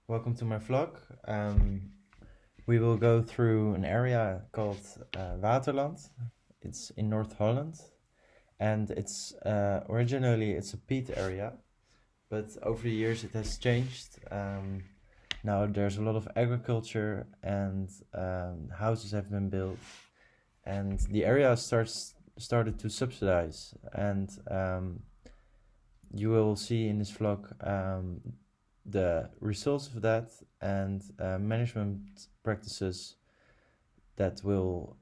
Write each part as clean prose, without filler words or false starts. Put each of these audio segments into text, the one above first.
Welcome to my vlog. We will go through an area called Waterland. It's in North Holland, and it's originally it's a peat area, but over the years it has changed. Now there's a lot of agriculture and houses have been built, and the area started to subsidize. And you will see in this vlog the results of that and management practices that will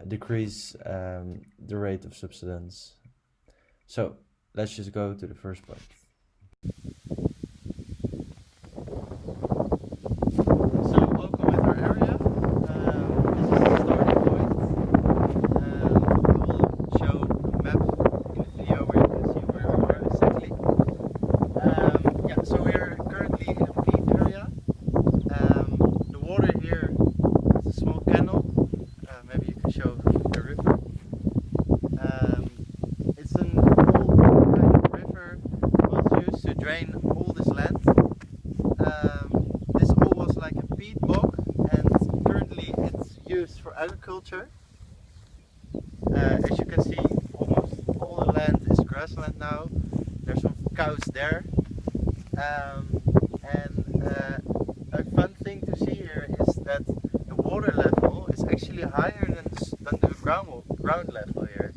decrease the rate of subsidence. So let's just go to the first point. So welcome at our area. This is the starting point. I will show a map in the video where you can see where we are exactly. Yeah, so we're currently in a peat area. The water here is a small canal. Maybe you can show the river. It's an old river was used to drain all this land. This all was like a peat bog, and currently it's used for agriculture. As you can see, almost all the land is grassland now. There's some cows there. A fun thing to see here is that the water level is actually higher than the ground level here.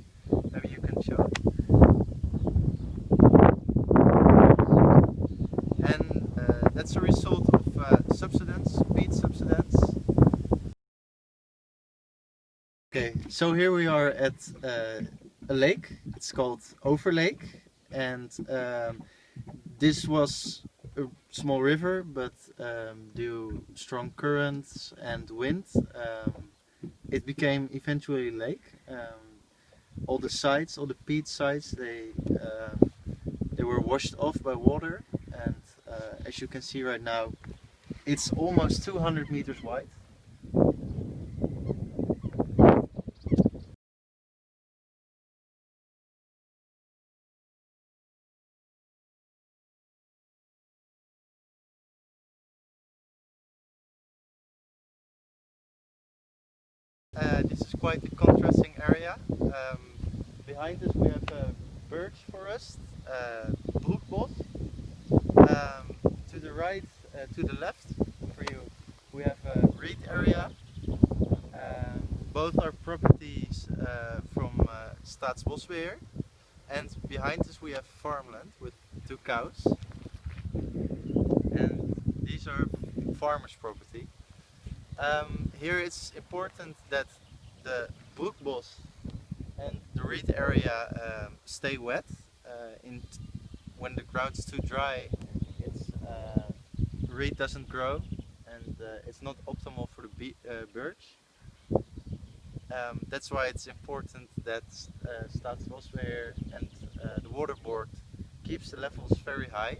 Maybe you can show it. And that's a result of subsidence, peat subsidence. Okay, so here we are at a lake. It's called Overlake, and this was a small river, but due strong currents and wind, it became eventually a lake. All the sides, all the peat sides, they were washed off by water, and as you can see right now, it's almost 200 meters wide. This is quite a contrasting area. Behind us we have a birch forest, broekbos. To the right, to the left for you, we have a reed area. Both are properties from Staatsbosbeheer. And behind us we have farmland with 2 cows. And these are farmers' property. Here it's important that the broekbos and the reed area stay wet. When the ground is too dry, the reed doesn't grow, and it's not optimal for the birch. That's why it's important that Staatsbosbeheer and the water board keeps the levels very high.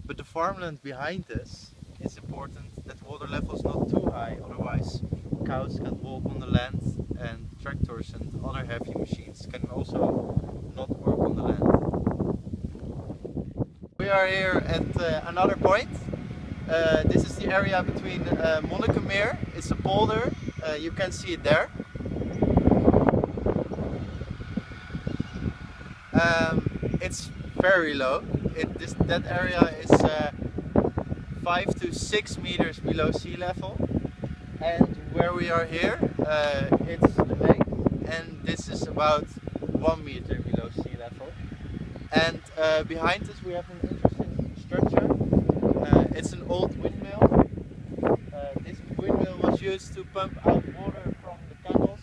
But the farmland behind us, it's important that water level is not too high, otherwise cows can walk on the land and tractors and other heavy machines can also not work on the land. We are here at another point. This is the area between Monnikenmeer. It's a polder, you can see it there. It's very low. That area is 5 to 6 meters below sea level, and where we are here, it's the lake, and this is about 1 meter below sea level. And behind us we have an interesting structure. It's an old windmill. This windmill was used to pump out water from the canals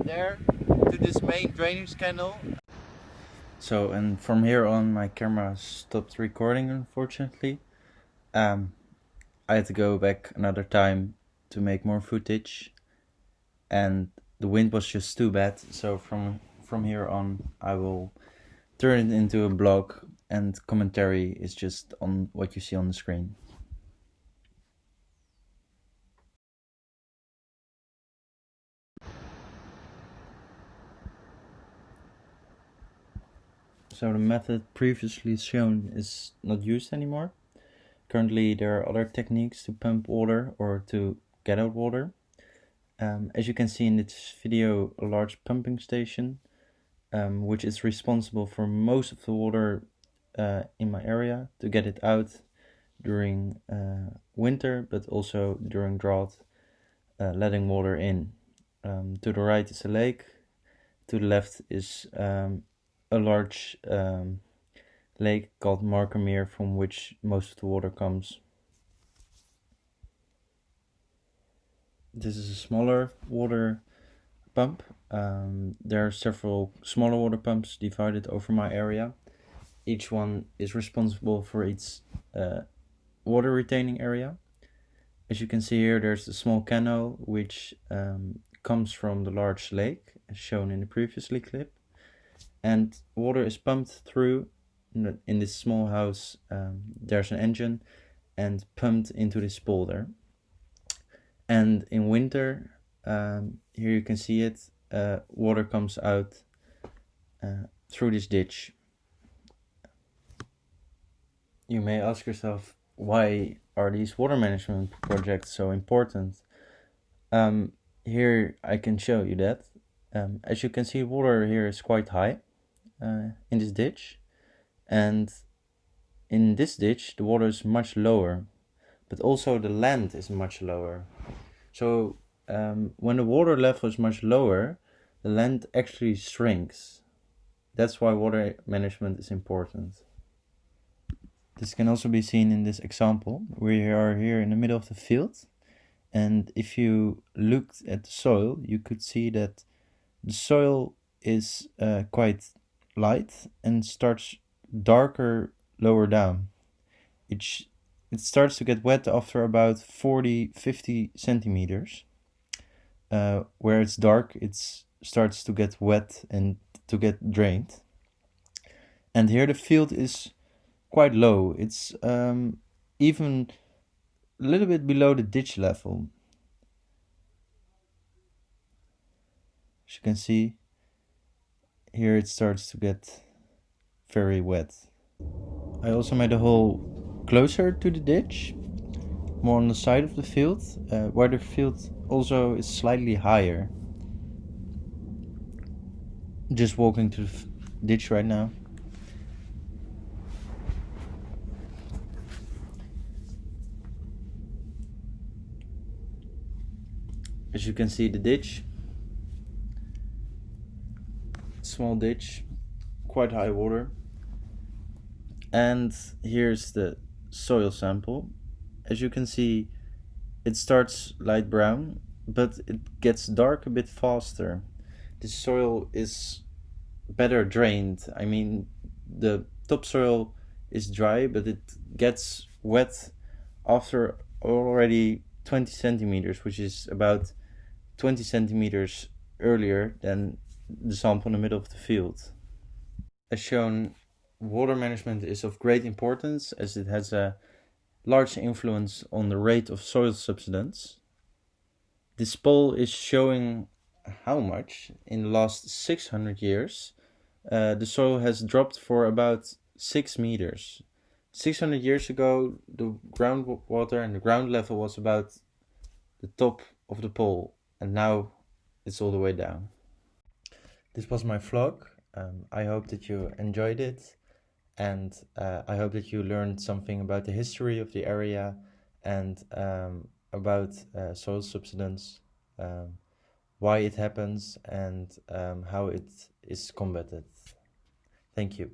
there to this main drainage canal. So, and from here on my camera stopped recording, unfortunately. I had to go back another time to make more footage, and the wind was just too bad, so from here on I will turn it into a blog, and commentary is just on what you see on the screen. So the method previously shown is not used anymore. Currently there are other techniques to pump water or to get out water. As you can see in this video, a large pumping station, which is responsible for most of the water in my area, to get it out during winter, but also during drought, letting water in. To the right is a lake, to the left is a large lake called Markermeer, from which most of the water comes. This is a smaller water pump. There are several smaller water pumps divided over my area. Each one is responsible for its water retaining area. As you can see here, there's a small canal which comes from the large lake, as shown in the previously clip, and water is pumped through. In this small house, there's an engine, and pumped into this polder. And in winter, here you can see it, water comes out through this ditch. You may ask yourself, why are these water management projects so important? Here I can show you that. As you can see, water here is quite high in this ditch, and in this ditch the water is much lower, but also the land is much lower. So when the water level is much lower, the land actually shrinks. That's why water management is important. This can also be seen in this example. We are here in the middle of the field, and if you looked at the soil, you could see that the soil is quite light and starts darker lower down. It starts to get wet after about 40-50 centimeters. Where it's dark, it starts to get wet and to get drained. And here the field is quite low. It's even a little bit below the ditch level. As you can see, here it starts to get very wet. I also made a hole closer to the ditch, more on the side of the field, where the field also is slightly higher. Just walking to the ditch right now. As you can see, the ditch, small ditch, quite high water. And here's the soil sample. As you can see, it starts light brown, but it gets dark a bit faster. The soil is better drained. I mean, the topsoil is dry, but it gets wet after already 20 centimeters, which is about 20 centimeters earlier than the sample in the middle of the field. As shown, water management is of great importance as it has a large influence on the rate of soil subsidence. This poll is showing how much in the last 600 years the soil has dropped for about 6 meters. 600 years ago, the groundwater and the ground level was about the top of the pole, and now it's all the way down. This was my vlog. I hope that you enjoyed it, and I hope that you learned something about the history of the area and about soil subsidence, why it happens, and how it is combated. Thank you.